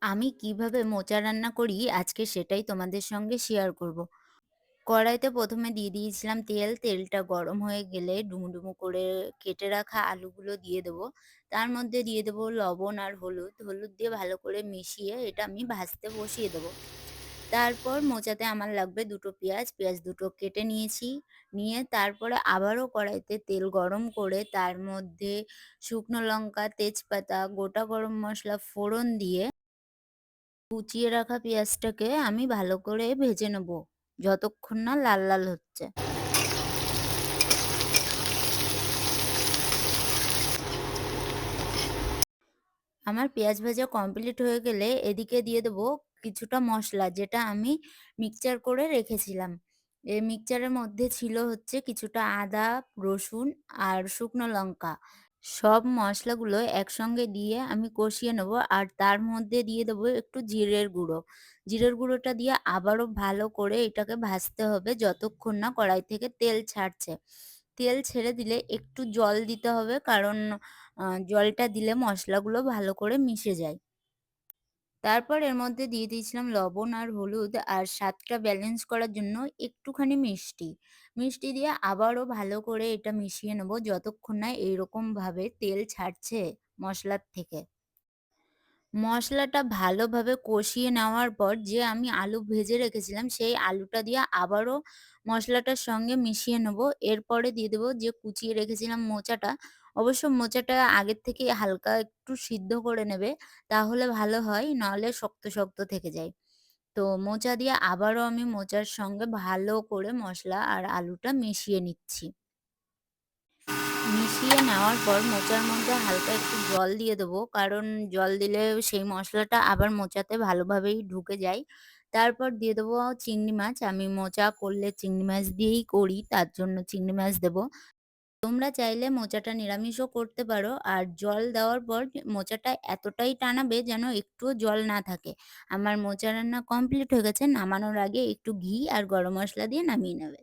আমি কিভাবে মোচা রান্না করি আজকে সেটাই তোমাদের সঙ্গে শেয়ার করব। কড়াইতে ১ম এ দিয়ে দিয়েছিলাম তেল। তেলটা গরম হয়ে গেলে ডুমো, ডুমো করে কেটে রাখা আলুগুলো দিয়ে দেবো। তার মধ্যে দিয়ে দেবো লবণ আর হলুদ। হলুদ দিয়ে ভালো করে মিশিয়ে এটা আমি ভাজতে বসিয়ে দেবো। তারপর মোচাতে আমার লাগবে ২ টো পেঁয়াজ। পেঁয়াজ দুটো কেটে নিয়েছি। নিয়ে তারপরে আবারও কড়াইতে তেল গরম করে তার মধ্যে শুকনো লঙ্কা, তেজপাতা, গোটা গরম মসলা ফোড়ন দিয়ে কুচিয়ে রাখা পেঁয়াজটাকে আমি ভালো করে ভেজে নেব, যতক্ষণ না লাল, লাল হচ্ছে। আমার পেঁয়াজ ভাজা কমপ্লিট হয়ে গেলে এদিকে দিয়ে দেবো কিছুটা মসলা, যেটা আমি মিক্সচার করে রেখেছিলাম। এই মিক্সচারের মধ্যে ছিল হচ্ছে কিছুটা আদা, রসুন আর শুকনো লঙ্কা। সব মসলাগুলো একসঙ্গে দিয়ে আমি কষিয়ে নেবো আর তার মধ্যে দিয়ে দেবো একটু জিরের গুঁড়ো। জিরের গুঁড়োটা দিয়ে আবারও ভালো করে এটাকে ভাজতে হবে যতক্ষণ না কড়াই থেকে তেল ছাড়ছে। তেল ছেড়ে দিলে একটু জল দিতে হবে, কারণ জলটা দিলে মসলাগুলো ভালো করে মিশে যায়। তারপর এর মধ্যে দিয়ে দিয়েছিলাম লবণ আর হলুদ আর স্বাদটা ব্যালেন্স করার জন্য একটুখানি মিষ্টি। মিষ্টি দিয়ে আবারও ভালো করে এটা মিশিয়ে নেবো যতক্ষণ না এইরকমভাবে তেল ছাড়ছে মসলার থেকে। মসলাটা ভালোভাবে কষিয়ে নেওয়ার পর যে আমি আলু ভেজে রেখেছিলাম সেই আলুটা দিয়ে আবারও মশলাটার সঙ্গে মিশিয়ে নেবো। এরপরে দিয়ে দেবো যে কুচিয়ে রেখেছিলাম মোচাটা। অবশ্য মোচাটা আগের থেকে হালকা একটু সিদ্ধ করে নেবে, তাহলে ভালো হয়, নাহলে শক্ত, শক্ত থেকে যায়। তো মোচা দিয়ে আবারও আমি মোচার সঙ্গে ভালো করে মসলা আর আলুটা মিশিয়ে নিচ্ছি। মিশিয়ে নেওয়ার পর মোচার মধ্যে হালকা একটু জল দিয়ে দেবো। কারণ জল দিলে সেই মসলাটা আবার মোচাতে ভালোভাবেই ঢুকে যায়। তারপর দিয়ে দেবো চিংড়ি মাছ। আমি মোচা করলে চিংড়ি মাছ দিয়েই করি, তার জন্য চিংড়ি মাছ দেবো। তোমরা চাইলে মোচাটা নিরামিষও করতে পারো। আর জল দেওয়ার পর মোচাটা এতটাই টানাবে যেন একটুও জল না থাকে। আমার মোচা রান্না কমপ্লিট হয়ে গেছে। নামানোর আগে একটু ঘি আর গরম মসলা দিয়ে নামিয়ে নেবে।